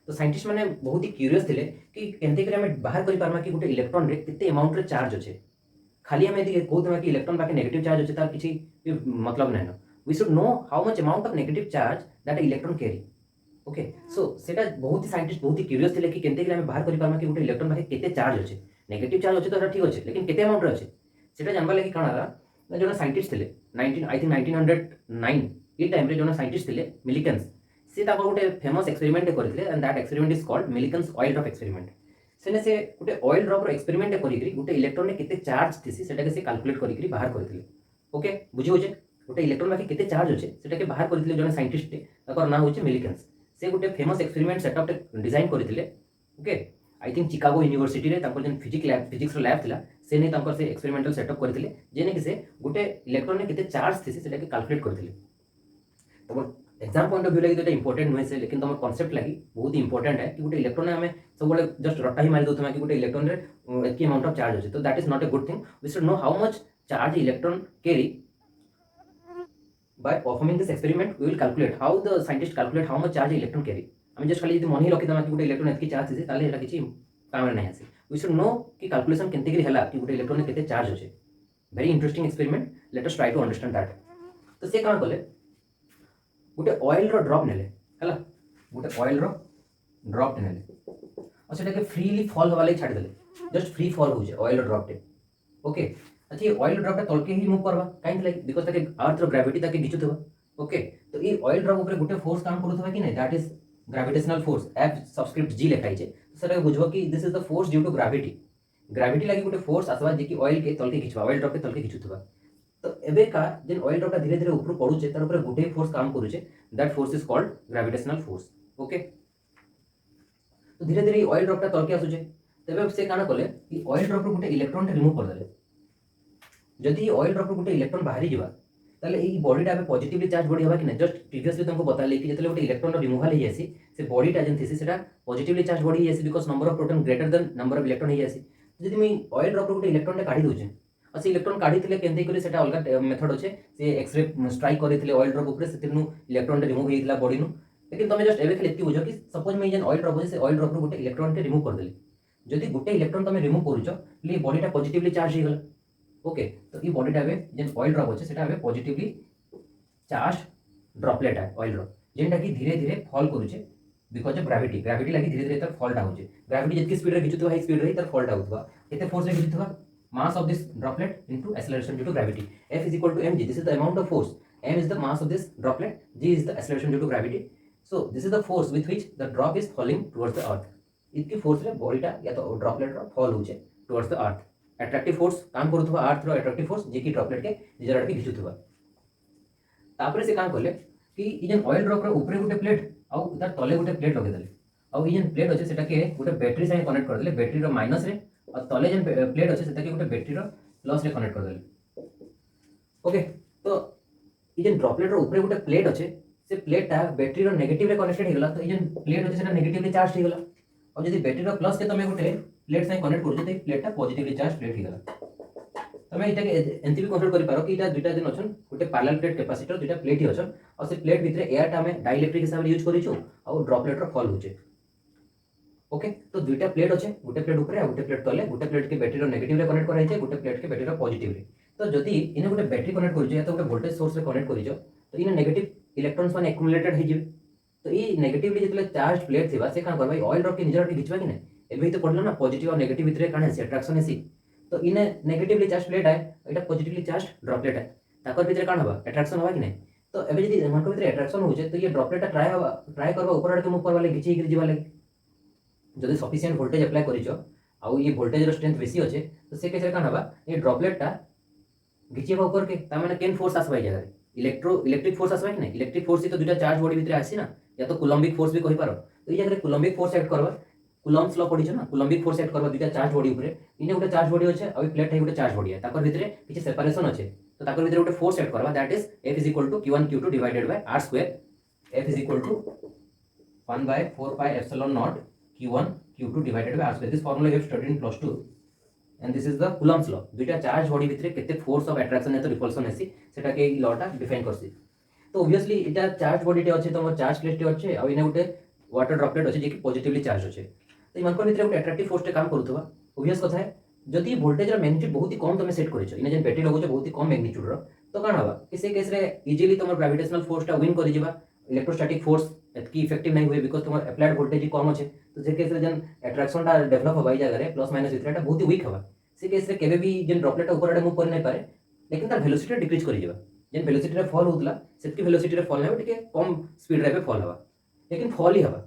तो साइंटिस्ट माने बहुत ही क्यूरियस थिले कि केनते करे हमें बाहर करि पारमा कि गोटे इलेक्ट्रॉन रे केते अमाउंट रे चार्ज अछि खाली हमें यदि कहत कि इलेक्ट्रॉन पाखे नेगेटिव चार्ज अछि तार किछि मतलब नै न we should know how much amount of negative charge that electron carry okay so सेटा बहुत ही साइंटिस्ट बहुत ही क्यूरियस थिले कि केनते करे हमें बाहर करि पारमा कि गोटे इलेक्ट्रॉन पाखे केते चार्ज अछि नेगेटिव चार्ज अछि तो ठीक अछि लेकिन केते अमाउंट रे अछि सेटा जानबा लागि काना रा जोना साइंटिस्ट थिले 19 आई थिंक 1909 ई टाइम रे जोना साइंटिस्ट थिले मिलिकन्स से ताको गोटे फेमस एक्सपेरिमेंट करथिले and that experiment is called Millikan's oil drop experiment सेने से गोटे ऑयल ड्रॉप रो एक्सपेरिमेंट करिकरी गोटे इलेक्ट्रॉन ने केते चार्ज थिसी सेटा के से कैलकुलेट करिकरी बाहर करथिले ओके बुझी होजे गोटे इलेक्ट्रॉन बाकी केते चार्ज होचे सेटा के बाहर करथिले जोना साइंटिस्ट ताकर नाम होचे मिलिकन्स से गोटे फेमस एक्सपेरिमेंट सेटअप डिजाइन करथिले okay I think Chicago university रे ताकर जन फिजिक्स रो लैब थिला से ने ताकर से एक्सपेरिमेंटल सेटअप करथिले जेने कि से गोटे इलेक्ट्रॉन ने केते चार्ज थिसी सेटा के कैलकुलेट करथिले तुम एग्जाम पॉइंट ऑफ व्यू लगी तो इंपोर्टेंट नुहे से, लेकिन तुम कॉन्सेप्ट लगी बहुत इंपोर्टेंट है कि गोटे इलेक्ट्रोन आम सब जस्ट रटा ही मारी दूसरा कि गोटे इलेक्ट्रोन एति अमाउंट ऑफ चार्ज अच्छे, तो that is not a good thing. We should know how much charge electron carry by performing this experiment we will calculate how the scientist calculate how much charge electron carry। আমি just খালি যদি মনে হি রখিদমা कि गोटे electron एतकी charge আছে তাহলে এটা কিছু কামে নাই আসে। we should know कि कैलकुलेशन केनते करी हला कि गोटे इलेक्ट्रॉन केते चार्ज होचे। Very interesting experiment, let us try to understand that. तो से काण कले गोटे ऑयल रो ड्रॉप नेले हला, गोटे ऑयल रो ड्रॉप नेले और सेटा के फ्रीली फॉल होवा लागि छाडी देले, जस्ट फ्री फॉल होचे ऑयल रो ड्रॉप टे। ओके, अच्छा ये ऑयल ड्रॉप तलके ही मूव करवा कहीं लाइक बिकॉज ताके अर्थ रो ग्रेविटी ताके घिचुथबा। ओके, तो ये ऑयल ड्रॉप ऊपर गोटे फोर्स काम करूथबा कि नहीं, that is gravitational force F subscript G लिखाई छे। तो सेटा बुझबो कि this is the force due to gravity. Gravity लागि गोटे फोर्स आसबा जे कि ऑयल के तलके घिचबा, ऑयल ड्रॉप के तलके घिचुथबा। तो एबे का जेन ऑयल ड्रॉप धीरे धीरे ऊपर पडुचे तार ऊपर गोटे फोर्स काम करूचे, that force is called gravitational force. Okay, तो धीरे धीरे ऑयल ड्रॉप तलके आसुचे, तबे से काना कले कि ऑयल ड्रॉप रो गोटे इलेक्ट्रॉन रिमूव कर देले। जदि ऑयल ड्रॉप गोटे इलेक्ट्रॉन बाहरी जा ताले ये बॉडीटा पॉजिटिवली चार्ज बॉडी हवा कि ना, जस्ट प्रीवियसली तुमको बताले कि जतले गोटे इलेक्ट्रॉन रिमूवल हो जासी से बॉडीटा जेन थिसी सेटा पॉजिटिवली चार्ज बॉडी हो जासी because number of proton greater than number of electron हो जासी। जदि मैं ऑयल ड्रॉप गोटे इलेक्ट्रॉन काढी दोचे और से इलेक्ट्रॉन काढीथिले केनते करी सेटा अलग मेथड अछि, से एक्सरे स्ट्राइक करिथिले ऑयल ड्रॉप ऊपर सेतिनु इलेक्ट्रॉन रिमूव हेइतला बॉडी नु। लेकिन तुम जस्ट एबे खाली एति बुझो कि सपोज मैं जेन ऑयल ड्रॉप अछि से ऑयल ड्रॉप गोटे इलेक्ट्रॉन के रिमूव कर देली। जदि गोटे इलेक्ट्रॉन तुम रिमूव करूछ ले बॉडीटा पॉजिटिवली चार्ज हो गला। ओके, तो ये बॉडीटा जेन ऑयल ड्रॉप अच्छे सेटा पॉजिटिवली चार्ज ड्रॉपलेट है ऑयल ड्रॉप जेनटा कि धीरे धीरे फॉल करूचे बिकॉज ऑफ ग्रेविटी। ग्रेविटी लगी धीरे धीरे तार फॉलटा होचे। ग्रेविटी जितकी स्पीड रे घिचुथबा हाई स्पीड रे तार फॉलटा होथबा। केते फोर्स रे घिचुथबा, mass of this droplet into acceleration due to gravity. F is equal to mg, this is the amount of force, m is the mass of this droplet, g is the acceleration due to gravity। so this is the force with which the drop is falling towards the earth। इतकी force रे बॉडीटा या तो droplet रो fall होचे towards the earth. Attractive force काम करूथबा अर्थ रो attractive force जे कि droplet के निजर आड़ के घिचुथबा। तापरे से काम कले कि इ जेन ऑयल ड्रॉप रो ऊपर गोटे प्लेट आउ तार तले गोटे प्लेट लगे देले आउ इ जेन प्लेट अछि सेटा के गोटे बैटरी से कनेक्ट कर देले, बैटरी रो माइनस रे और तले जेन प्लेट अछि सेटा के गोटे बैटरी रो प्लस रे कनेक्ट कर देले। ओके, तो इ जेन ड्रॉपलेट रो ऊपर गोटे प्लेट अछि से प्लेटटा बैटरी रो नेगेटिव रे कनेक्टेड हे गला, तो इ जेन प्लेट अछि सेटा नेगेटिवली चार्ज हे गला और जदि बैटरी रो प्लस के तमे गोटे प्लेट से कनेक्ट करू तो प्लेटटा पॉजिटिवली चार्ज प्लेट हे गला। तमे इटा के एंती भी कंट्रोल करि पारो कि इटा दुटा दिन अछन गोटे पैरेलल प्लेट कैपेसिटर दुटा प्लेट ही अछन और से प्लेट भितरे एयर टा में डाइइलेक्ट्रिक हिसाब रे यूज करिछु और ड्रॉपलेट रो फॉल होचे। ओके, तो दुटा प्लेट अछे, गोटे प्लेट ऊपर आ गोटे प्लेट तले, गोटे प्लेट के बैटरी रो नेगेटिव रे कनेक्ट कराइ छै, गोटे प्लेट के बैटरी रो पॉजिटिव रे। तो जदि इने गोटे बैटरी कनेक्ट करिछु या तो गोटे वोल्टेज सोर्स रे कनेक्ट करिछु तो इने नेगेटिव इलेक्ट्रॉन्स माने एक्युमुलेटेड हे जिवे। तो ई नेगेटिवली जतले चार्ज प्लेट थिबा से कान करबा ऑयल ड्रॉप के निजर के घिचबा कि नै, एबे तो पडलो ना पॉजिटिव और नेगेटिव भितरे कान है अट्रैक्शन हेसी। तो इने नेगेटिवली चार्ज प्लेट है, एटा पॉजिटिवली चार्ज ड्रॉपलेट है, ताकर भितरे कान हबा अट्रैक्शन हबा कि नै। तो एबे जदि एमानक भितरे अट्रैक्शन होचे तो ये ड्रॉपलेट ट्राई करबा ऊपर आड़ के मूव करबा ले घिची गिर जिबा लागि। जदि सफिशिएंट वोल्टेज अप्लाई करिछो आउ ये वोल्टेज रो स्ट्रेंथ बेसी अछि तो से केसरे कान हबा ये ड्रॉपलेटटा घिचेबा ऊपर के ता माने केन फोर्स आसबा जगह इलेक्ट्रिक फोर्स आसबा कि नै। इलेक्ट्रिक फोर्स तो दुटा चार्ज बॉडी भितरे आसी ना, या तो कूलम्बिक फोर्स भी कहि पारो। तो ये जगह कूलम्बिक फोर्स ऐड करबा, कूलम्ब्स लॉ पढिछ ना, कूलम्बिक फोर्स ऐड करबा दुटा चार्ज बॉडी ऊपर। इने गोटे चार्ज बॉडी अछि और प्लेट है गोटे चार्ज बॉडी है, ताकर भितरे किछि सेपरेशन अछि तो ताकर भितरे गोटे फोर्स ऐड करबा, that is F is equal to Q1 Q2 divided by R square। F is equal to 1 by 4 pi epsilon naught Q1 Q2 divided by R square। This formula you have studied in plus 2 and this is the Coulomb's law। दुटा charge body भितरे केते force of attraction या तो repulsion हेसी सेटा के ई law टा define करसी। तो ऑब्वियसली इटा चार्ज बॉडी टे अछि तो हमर चार्ज प्लेट टे अछि और इने गोटे वाटर ड्रॉपलेट अछि जे कि पॉजिटिवली चार्ज अछि। तो ई मानकर भितरे गोटे अट्रैक्टिव फोर्स टे काम करूथबा। ऑब्वियस कथा है जदि वोल्टेज रो मैग्नीट्यूड बहुत ही कम तमे सेट करिछो, इने जेन बैटरी लगोछ बहुत ही कम मैग्नीट्यूड रो, तो कान हबा कि से केस रे इजीली तमर ग्रेविटेशनल फोर्स टा विन करि जिबा। इलेक्ट्रोस्टैटिक फोर्स एतकी इफेक्टिव नहीं हुए बिकॉज तमर अप्लाइड वोल्टेज कम अछि। तो जे केस रे जेन अट्रैक्शन टा डेवलप हबा ई जगह रे प्लस माइनस भितरे टा बहुत ही वीक हबा। से केस रे केबे भी जेन ड्रॉपलेट ऊपर आड़े मूव कर नै पारे, लेकिन तार वेलोसिटी डिक्रीज करि जिबा। जेन वेलोसिटी रे फॉल होतला सेतकी वेलोसिटी रे फॉल नै टिके कम स्पीड रे फॉल हबा, लेकिन फॉल ही हबा।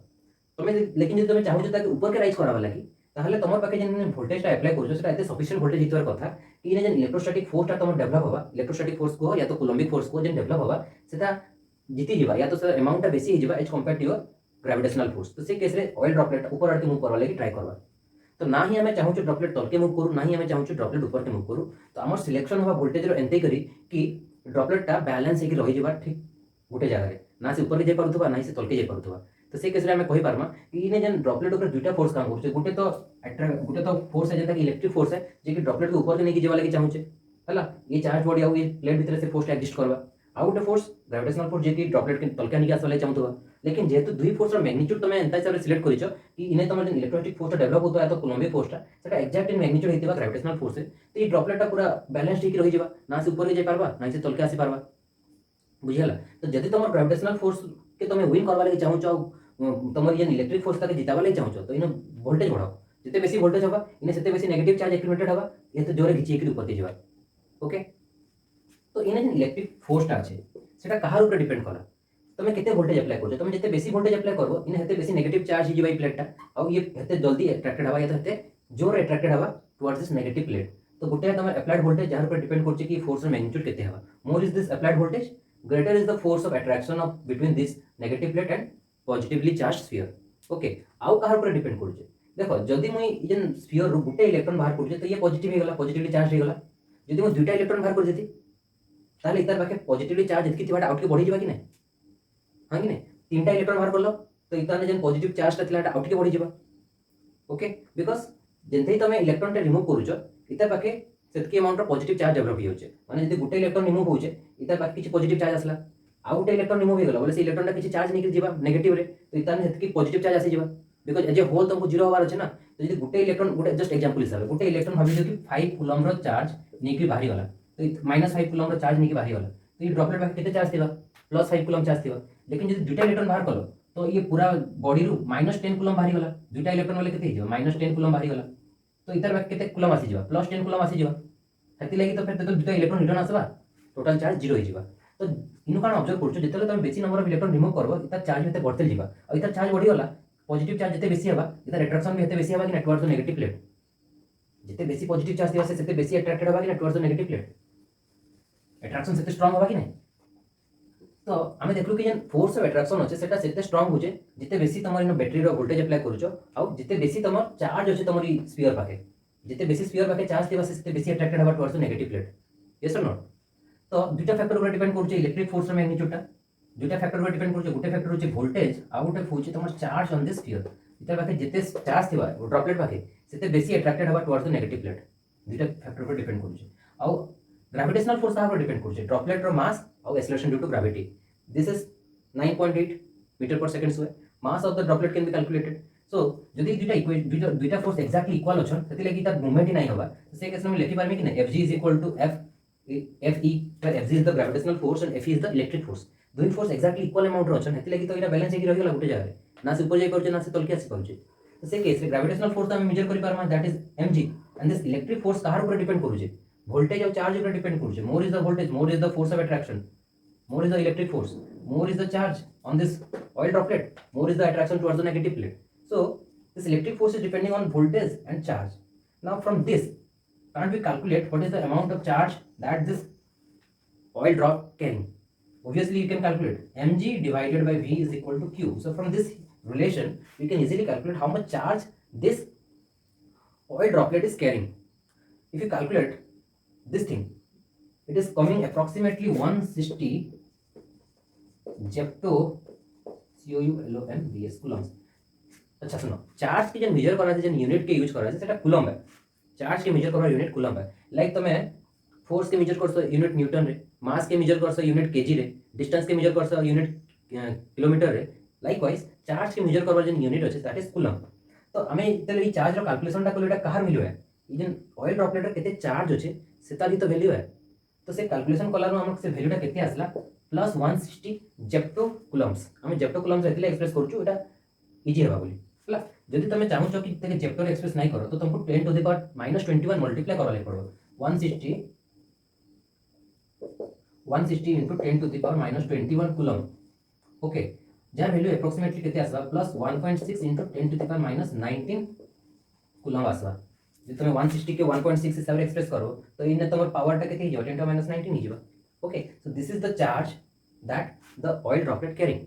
तमे लेकिन जे तमे चाहो ताकि ऊपर के राइज कराबा लागि ताहले तमर पाके जेन वोल्टेज टा अप्लाई करछो सेटा एते सफिशिएंट वोल्टेज हितवर कथा कि इने जेन इलेक्ट्रोस्टैटिक फोर्स टा तमर डेवलप हबा, इलेक्ट्रोस्टैटिक फोर्स को या तो कूलम्बिक फोर्स को जेन डेवलप हबा सेटा जीती जिबा या तो से अमाउंट टा बेसी हि जिबा as compare to your gravitational force. तो से केस रे ऑयल ड्रॉपलेट ऊपर आड़ के मूव करबा लागि ट्राई करबा। तो ना ही हमें चाहूँ ड्रॉपलेट तल के मूव करूँ, ना ही हमें चाहूँ ड्रॉपलेट ऊपर के मूव करूँ। तो आमर सिलेक्शन हवा वोल्टेज रो एंते करी कि ड्रॉपलेट टा बैलेंस हे कि रहि जिबा ठीक गोटे जगह रे। ना से ऊपर के जाई पारुथबा ना से तल के जाई पारुथबा। तो से केस रे हमें कहि पारमा कि इने जेन ड्रॉपलेट ऊपर दुईटा फोर्स काम करछे, गुटे तो फोर्स है जेंता कि इलेक्ट्रिक फोर्स है जे कि ड्रॉपलेट के ऊपर के नेकी जेवा लागि चाहूचे हला। ये चार्ज बॉडी आउ ये प्लेट भितर से फोर्स एग्जिस्ट करबा। आउ गुटे फोर्स ग्रेविटेशनल फोर्स जे कि ड्रॉपलेट के तल के निके आसवा लागि चाहूथबा। लेकिन जेहेतु दुई फोर्स रो मैग्नीट्यूड तमे एंता हिसाब रे सिलेक्ट करिसो कि इने तमर जेन इलेक्ट्रोस्टैटिक फोर्स डेवलप होतो है तो कूलम्बिक फोर्सटा सेटा एक्जेक्ट इन मैग्नीट्यूड हेतिबा ग्रेविटेशनल फोर्स से। तो ये ड्रॉपलेटटा पूरा बैलेंस ठीक रहि जिबा, ना से ऊपर के जाई पारबा ना से तल के आसी पारबा। बुझियला। तो जदि तुम ग्रेविटेशनल फोर्स के तुम विन करवा लगे चाहूच तुम ये इलेक्ट्रिक फोर्स तक जितावा लगे चाहूच तो इन वोल्टेज बढ़ाओ। जिते बेसी वोल्टेज होगा इन सेते बेसी नेगेटिव चार्ज एक्टिवेटेड होगा, ये तो जोरे घिची के ऊपर जावा। ओके। तो इन जे इलेक्ट्रिक फोर्सटा अछि सेटा कहार ऊपर डिपेंड कला तुम केते वोल्टेज अप्लाई करछो। तुम जिते बेसी वोल्टेज अप्लाई करबो इन हेते बेसी नेगेटिव चार्ज हिजिबा ई प्लेटटा और ये हेते जल्दी अट्रैक्टेड हवा या तो हेते जोर अट्रैक्टेड हवा टुवर्ड्स दिस नेगेटिव प्लेट। तो गुटे तुम अप्लाइड वोल्टेज जहार ऊपर डिपेंड करछे कि फोर्स रो मैग्नीट्यूड केते हवा। More is this applied voltage, greater is the force of attraction of between this negative plate and positively charged sphere. Okay. आउ कहार ऊपर डिपेंड करूचे देखो जदि मुई जेन स्फीयर रो गुटे इलेक्ट्रॉन बाहर करूचे तो ये पॉजिटिव हे गला, पॉजिटिवली चार्ज हे गला। जदि मु दुईटा इलेक्ट्रॉन बाहर कर देती ताले इतार पाखे पॉजिटिवली चार्ज एतकी थिबाटा आउट के बढ़ी जिबा कि नै? हां कि नै? तीनटा इलेक्ट्रॉन बाहर करलो तो इताने जेन पॉजिटिव चार्ज ता थिलाटा आउट के बढ़ी जिबा। ओके। बिकॉज़ जेनथै तमे इलेक्ट्रॉन टा रिमूव करूचो इतार पाखे सेतकी अमाउंट रो पॉजिटिव चार्ज डेवलप ही होचे। माने जदि गुटे इलेक्ट्रॉन रिमूव होचे इतार पाखे किछि पॉजिटिव चार्ज आसला आउ गुटे इलेक्ट्रॉन रिमूव हे गला बोले से इलेक्ट्रॉन टा किछि चार्ज निकल जिबा नेगेटिव रे तो इताने सेतकी पॉजिटिव चार्ज आसी जिबा। बिकॉज़ एज ए होल तुमको जीरो होवार अछि ना। तो जदि गुटे इलेक्ट्रॉन गुटे जस्ट एग्जांपल हिसाब गुटे इलेक्ट्रॉन भाबी दियो कि 5 कूलम रो चार्ज निकली बाहरी गला तो -5 कूलम रो चार्ज निकली बाहरी गला तो ये ड्रॉपलेट पाखे केते चार्ज थिबा +5 कूलम चार्ज थिबा। लेकिन जदि दुईटा इलेक्ट्रॉन बाहर कलो तो ये पूरा बॉडी रो -10 कूलम बाहरी गला। दुईटा इलेक्ट्रॉन वाले केते हिजिबा -10 कूलम बाहरी गला तो इतार पाखे केते कूलम आसी जिबा +10 कूलम आसी जिबा। हेति लागि तो फिर तो दुईटा इलेक्ट्रॉन रिटर्न आसबा टोटल चार्ज 0 हो जिबा। तो इनु काण ऑब्जर्व करछो जेतले तुम बेसी नंबर ऑफ इलेक्ट्रॉन रिमूव करबो इतार चार्ज हेते बढ़ते जिबा और इतार चार्ज बढ़ी गला पॉजिटिव चार्ज जेते बेसी हबा इतार अट्रैक्शन भी हेते बेसी हबा कि नेटवर्क टू नेगेटिव प्लेट। जेते बेसी पॉजिटिव चार्ज दिबा से सेते बेसी अट्रैक्टेड हबा कि network to negative plate. Attraction सेते स्ट्रांग हबा कि नै। तो आमे देखलु कि जेन फोर्स ऑफ अट्रैक्शन होचे सेटा सेते स्ट्रांग होचे जिते बेसी तमर इन बैटरी रो वोल्टेज अप्लाई करूचो और जिते बेसी तमर चार्ज होचे तमरी स्फीयर पाखे। जिते बेसी स्फीयर पाखे चार्ज दिबा से सेते बेसी अट्रैक्टेड हबा टुवर्ड्स नेगेटिव प्लेट। यस और नॉट? तो दुईटा फैक्टर ऊपर डिपेंड करूचे इलेक्ट्रिक फोर्स रो मैग्नीट्यूडटा। दुईटा फैक्टर ऊपर डिपेंड करूचे गुटे फैक्टर होचे वोल्टेज आ गुटे होचे तमर चार्ज ऑन दिस स्फीयर। इतार पाखे जेते चार्ज थिबा ड्रॉपलेट पाखे सेते बेसी अट्रैक्टेड हबा टुवर्ड्स नेगेटिव प्लेट। दुईटा फैक्टर ऊपर डिपेंड करूचे और ग्रेविटेशनल फोर्स कहार ऊपर डिपेंड करूचे ड्रॉपलेट रो मास और acceleration due to gravity. This is 9.8 metre पर second square. Mass of the droplet can be calculated. So जदि दुईटा फोर्स एक्जेक्टली इक्वल अछन सेति लागि तार मूवमेंट ही नै होबा तो से केस में लिखि पारमी कि नै Fg Fe where Fg is the gravitational force and Fe is the electric force। दुई फोर्स एक्जेक्टली इक्वल अमाउंट रो अछन हेति लागि तो इना बैलेंस हे कि रहि गेला गुटे जगह रे ना से ऊपर जाई पड़छे ना से तल के आसी पड़छे। तो से केस रे ग्रेविटेशनल फोर्स हम मेजर करि पारमा that is mg and this electric force कहार ऊपर डिपेंड करूचे वोल्टेज और चार्ज ऊपर डिपेंड करूचे। More is the voltage more is the force of attraction more is the electric force, more is the charge on this oil droplet, more is the attraction towards the negative plate. So this electric force is depending on voltage and charge. Now from this can't we calculate what is the amount of charge that this oil drop carrying? Obviously you can calculate mg divided by v is equal to q. So from this relation we can easily calculate how much charge this oil droplet is carrying. If you calculate this thing it is coming approximately 160 Zepto COULOMBS Coulomb's. अच्छा सुनो charge के जन major करा जन unit के use करा सेटा coulomb है। चार्ज के मेजर करा यूनिट कूलम है। लाइक तमे फोर्स के मेजर करसो यूनिट न्यूटन रे, मास के मेजर करसो यूनिट केजी रे, डिस्टेंस के मेजर करसो यूनिट किलोमीटर रे। लाइकवाइज चार्ज के मेजर करबा जन यूनिट अछि दैट इज कूलम। तो हमें इतले चार्ज रो कैलकुलेशन टा कोलेटा कहार मिलो है ई जन ऑयल ड्रॉपलेट रे केते चार्ज अछि सेता ही तो वैल्यू है। तो से कैलकुलेशन कलार हमक से वैल्यूटा केते आसला प्लस 160 जेप्टो कूलम्स। हम जेप्टो कूलम्स एतले एक्सप्रेस करछु एटा इजी हेबा बोली हला। जदि तमे चाहू छ कि तेके जेप्टो एक्सप्रेस नै करो तो तुमको 10 टू द पावर -21 मल्टीप्लाई करले पड़ो 160 into 10 to the power -21 coulomb. Okay jar value approximately केते आसला plus 1.6 into 10 to the power -19 coulomb आसला। जे तुम 160 के 1.6 हिसाब रे एक्सप्रेस करो तो इने तमर पावर टा केते हिजो 10 to -19 हिजो। Okay so this is the charge that the oil droplet carrying.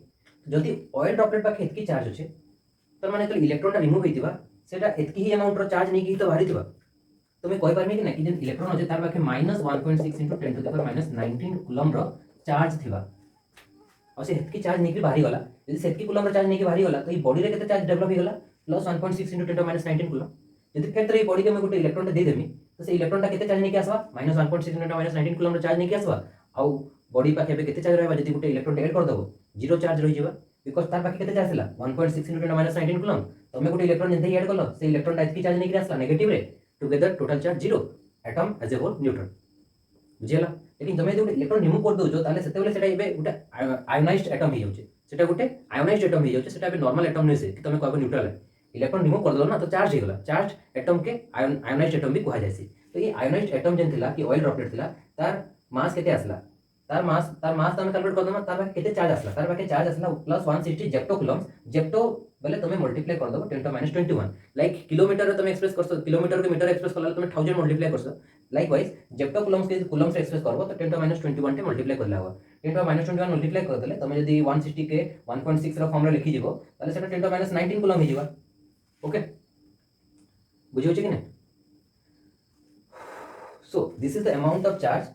जदि ऑयल ड्रॉपलेट पाखे एतकी चार्ज अछि त माने तो इलेक्ट्रॉन टा रिमूव हेतिबा सेटा एतकी ही अमाउंट रो चार्ज नै कि तो बाहरी थिबा। तुमे कहि पारमी कि नै कि जेन इलेक्ट्रॉन अछि तार पाखे -1.6 into 10 to the power -19 coulomb रो चार्ज थिबा। और से हेतकी चार्ज नहीं बाहरी गला यदि सेतकी कुलम चार्ज नहीं बाहरी गला तो ये बॉडी रे केते चार्ज डेवलप हो गला प्लस 1.6 * 10⁻19 कुलम यदि फिर ये बॉडी के मैं गोटे इलेक्ट्रॉन दे देमी तो से इलेक्ट्रॉन टा केते चार्ज नहीं आसवा -1.6 * 10⁻19 कुलम चार्ज नहीं आसवा आउ बॉडी पाखे बे केते चार्ज रहबा यदि गोटे इलेक्ट्रॉन ऐड कर दबो जीरो चार्ज रही जीवा बिकॉज़ तार पाखे केते चार्ज थिला 1.6 * 10⁻19 कुलम तमे गोटे इलेक्ट्रॉन जंते ऐड करलो से इलेक्ट्रॉन टा एतकी चार्ज नहीं आसला नेगेटिव रे together total charge zero atom as a whole neutral बुझियला लेकिन तमे गोटे इलेक्ट्रॉन रिमूव कर दउजो ताले सेते बेले सेटा एबे गोटे आयोनाइज्ड एटम ही जाउचे सेटा गोटे आयोनाइज्ड एटम ही जाउचे सेटा एबे नॉर्मल एटम नै से कि तमे कहबो न्यूट्रल है इलेक्ट्रॉन रिमूव कर दलो ना तो चार्ज हो गला चार्ज एटम के आयोनाइज्ड एटम भी कहा जायसी तो ये आयोनाइज्ड एटम जेन थिला कि ऑयल ड्रॉपलेट थिला तार मास केते आसला तार मास तमे कैलकुलेट कर दमा तार केते चार्ज आसला तार बाके चार्ज आसला प्लस 160 जेप्टोकुलम्स जेप्टो बेले तमे मल्टीप्लाई कर दबो 10⁻21 लाइक किलोमीटर रे तमे एक्सप्रेस करसो किलोमीटर के मीटर एक्सप्रेस करला तमे 1000 मल्टीप्लाई करसो लाइकवाइज जेप्टोकुलम्स के कुलम्स एक्सप्रेस करबो तो 10⁻21 टे मल्टीप्लाई करला हो 10⁻21 मल्टीप्लाई कर देले तमे यदि 160 के 1.6 रो फॉर्म रे लिखि जीवो ताले सेटा 10⁻19 कुलम ही जीवा ओके बुझियो कि नहीं so this is the amount of charge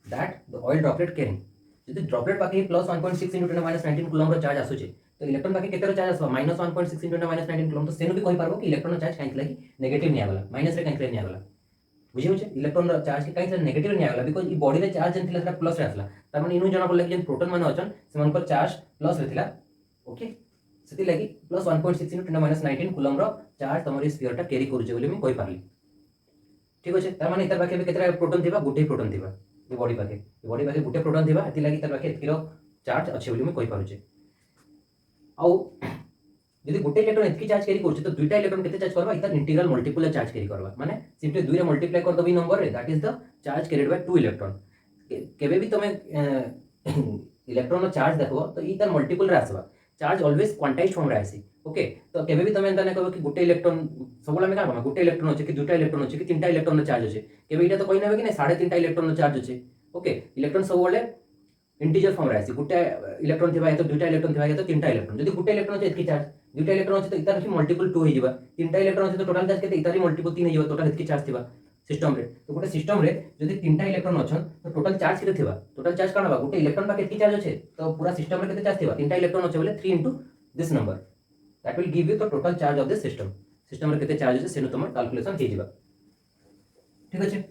that the oil droplet carrying যদি ড্রপলেট পাকে প্লস 1.6 * 10⁻19 কুলম रो चार्ज आसुचे तो इलेक्ट्रॉन पाके केते रो चार्ज आसवा -1.6 * 10⁻19 कुलम तो सेनु भी कहि पारबो कि इलेक्ट्रॉन चार्ज काहे लागि नेगेटिव नि आगला माइनस रे काहे नि आगला बुझियो छे इलेक्ट्रॉन रो चार्ज के काहे नेगेटिव नि आगला बिकॉज़ ई बॉडी रे चार्ज जन थिला सेटा प्लस रे आसला तार माने इनु जणा पड़ला कि जन प्रोटॉन माने अछन सेमन पर चार्ज प्लस रे थिला ओके सेति लागि प्लस 1.6 * 10⁻19 कुलम रो चार्ज तमरी स्फीयर टा कैरी करूचे बोली मैं कहि पारली ठीक अछि तार माने इतर पाखे केतरा प्रोटॉन थिबा गुटे प्रोटॉन थिबा ये बॉडी पाखे गुटे प्रोटॉन थिबा एति लागि तार पाखे एतकिरो चार्ज अछि बोली मैं कहि पारुचे आउ यदि गुटे इलेक्ट्रॉन एतकी चार्ज कैरी करछ तो दुईटा इलेक्ट्रॉन केते चार्ज करबा इतर इंटीग्रल मल्टीपल चार्ज कैरी करबा माने सिंपली 2 रे मल्टीप्लाई कर दबी नंबर रे that is the charge carried bye 2 electron केबे भी तमे इलेक्ट्रॉन रो चार्ज देखबो तो ई तर मल्टीपल रे आसबा चार्ज ऑलवेज क्वांटाइज्ड फॉर्म रे आसी ओके तो केबे भी तमे एंता नै कहबो कि गुटे इलेक्ट्रॉन सबला में का गुटे इलेक्ट्रॉन अछि कि दुटा इलेक्ट्रॉन अछि कि तीनटा इलेक्ट्रॉन रो चार्ज अछि केबे इटा तो कहि नेबे कि नै 3.5 इलेक्ट्रॉन रो चार्ज अछि ओके इलेक्ट्रॉन सब बोले इंटीजर फॉर्म रे आसी गुटे इलेक्ट्रॉन थिबा या तो दुटा इलेक्ट्रॉन थिबा या तो तीनटा इलेक्ट्रॉन यदि गुटे इलेक्ट्रॉन अछि एतकी चार्ज दुटा इलेक्ट्रॉन अछि तो इतार कि मल्टीपल 2 हो जिबा तीनटा इलेक्ट्रॉन अछि तो टोटल चार्ज केते इतार मल्टीपल 3 हो जिबा टोटल एतकी चार्ज थिबा सिस्टम रे तो गोटे सिस्टम रे यदि तीनटा इलेक्ट्रॉन अछन तो टोटल चार्ज केते थिबा टोटल चार्ज काना बा गोटे इलेक्ट्रॉन बा केतकी चार्ज अछि तो पूरा सिस्टम रे केते चार्ज थिबा तीनटा इलेक्ट्रॉन अछि बोले 3 * this number that will give you the total charge of this system system रे केते चार्ज अछि सेनु तमर कैलकुलेशन हे जिबा ठीक अछि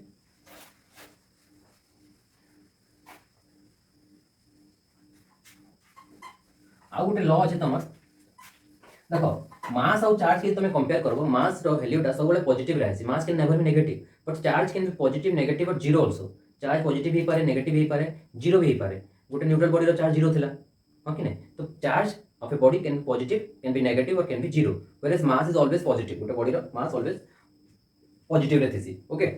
आ गोटे लॉ अछि तमर देखो मास और चार्ज के तमे कंपेयर करबो मास रो वैल्यू टा सब बले पॉजिटिव रहसी mass can never be negative but charge can be positive negative और जीरो आल्सो चार्ज पॉजिटिव ही पारे नेगेटिव ही पारे जीरो भी ही पारे गोटे न्यूट्रल बॉडी रो चार्ज जीरो थिला ओके नै तो charge of a body can be positive can be negative और can be zero where as mass is always positive गोटे बॉडी रो मास ऑलवेज पॉजिटिव रहथि ओके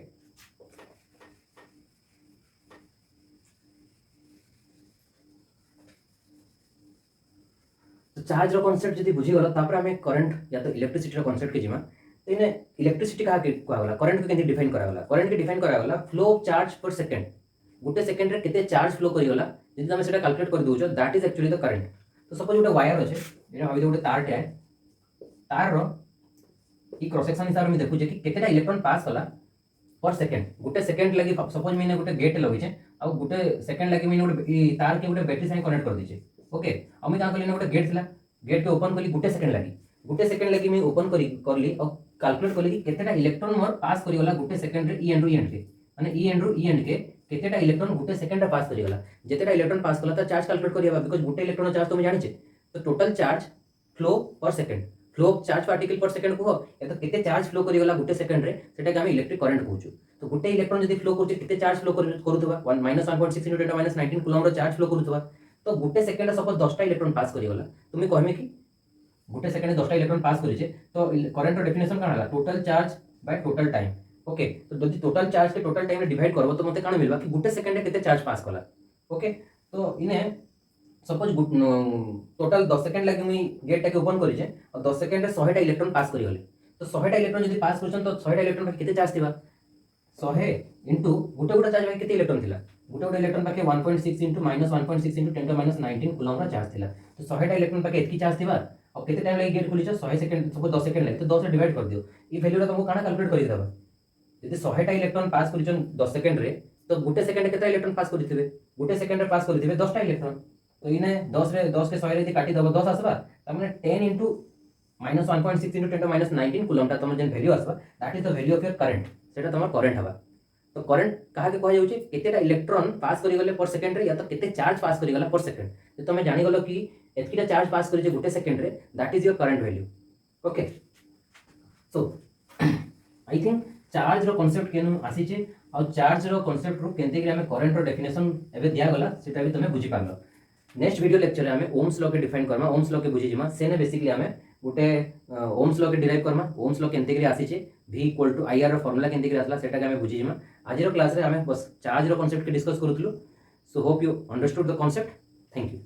तो चार्ज रो कांसेप्ट जदी बुझी गलो तापर हमें करंट या तो इलेक्ट्रिसिटी रो कांसेप्ट के जिमा तो इने इलेक्ट्रिसिटी का गला करंट को केंति डिफाइन करा गला करंट के डिफाइन करा गला फ्लो ऑफ चार्ज पर सेकंड गुटे सेकंड रे केते चार्ज फ्लो करी गला जदी हम सेटा कैलकुलेट कर दोजो that is actually the current तो सपोज गोटे वायर अछि एना भाबी गोटे तार टे तार रो ई क्रॉस सेक्शन हिसाब में देखु जे कि केतेटा इलेक्ट्रॉन पास कला पर सेकंड गुटे सेकंड लागि सपोज मैंने गोटे गेट लगै छै आ गुटे सेकंड लागि मैंने गोटे ई तार के गोटे बैटरी से कनेक्ट कर दै छै ओके अमी का कहली गोटे गेट थिला गेट के ओपन कली गुटे सेकंड लगी मैं ओपन करली और कैलकुलेट करली कि केतेटा इलेक्ट्रॉन मोर पास करी गला गुटे सेकंड रे ई एंड के माने ई एंड के केतेटा इलेक्ट्रॉन गुटे सेकंड रे पास करी गला जेतेटा इलेक्ट्रॉन पास कला त चार्ज कैलकुलेट करिया बिकॉज़ गुटे इलेक्ट्रॉन चार्ज तो मैं जानि छै तो टोटल चार्ज फ्लो पर second flow of charge particle पर सेकंड को या तो केते चार्ज फ्लो करी गला गुटे सेकंड रे सेटा के हम इलेक्ट्रिक करंट कहूछु तो गुटे इलेक्ट्रॉन यदि फ्लो करछ केते चार्ज फ्लो करूथबा 1.6 * 10⁻19 कूलम रो चार्ज फ्लो करूथबा तो गुटे सेकंड सपोज 10 टा इलेक्ट्रॉन पास करी गला तुमी कहमे कि गुटे सेकंड 10 टा इलेक्ट्रॉन पास करी छे तो करंट रो डेफिनेशन काना हला total charge by total time okay तो जदि टोटल चार्ज के टोटल टाइम रे डिवाइड करबो तो मते काना मिलबा कि गुटे सेकंड रे केते चार्ज पास कला ओके तो इने सपोज टोटल 10 सेकंड लागि मुई गेट टा के ओपन करी छे और 10 सेकंड रे 100 टा इलेक्ट्रॉन पास करी गले तो 100 टा इलेक्ट्रॉन जदि पास करछन तो 100 टा इलेक्ट्रॉन पर केते चार्ज थिबा 100 इनटू गुटे चार्ज में केते इलेक्ट्रॉन थिला गुटे इलेक्ट्रॉन पाके 1.6 इनटू -1.6 इनटू 10⁻19 कूलम रा चार्ज थिला तो 100 टा इलेक्ट्रॉन पाके एतकी चार्ज थिबा और केते टाइम लागि गेट खोली छ 100 सेकंड सपोज 10 सेकंड लागि तो 10 से डिवाइड कर दियो ई वैल्यू रा तुमको काना कैलकुलेट करि देबा यदि 100 टा इलेक्ट्रॉन पास करिछन 10 सेकंड रे तो गुटे सेकंड केते इलेक्ट्रॉन पास करिथिबे गुटे सेकंड रे पास करिथिबे 10 टा इलेक्ट्रॉन तो इने 10 के 100 रे काटी दबो 10 आसबा तमने 10 into -1.6 into 10 to -19 कूलम ता तमर जेन वैल्यू आसबा that is the value of your current सेटा तमर करंट हबा तो करंट कहा के कह जाउची केतेटा इलेक्ट्रॉन पास करि गले पर सेकंड रे या तो केते चार्ज पास करि गला पर सेकंड तो तमे जानि गलो कि एतकीटा चार्ज पास करि जे गुटे सेकंड रे that is your current value okay so I think charge रो कांसेप्ट केनु आसी जे आ चार्ज रो कांसेप्ट रो केनते कि हमें करंट रो डेफिनेशन एबे दिया गला सेटा भी तमे बुझी पालो नेक्स्ट वीडियो लेक्चर रे हमें ओम्स लॉ के डिफाइन करमा ओम्स लॉ के बुझी जिमा सेने बेसिकली हमें गुटे ओम्स लॉ के डिराइव करमा ओम्स लॉ केनते कि आसी जे v = IR रो फार्मूला केनते कि आसला सेटा के हमें बुझी जिमा आज रो क्लास रे हमें बस चार्ज रो कांसेप्ट के डिस्कस करूथलु so hope you understood the concept thank you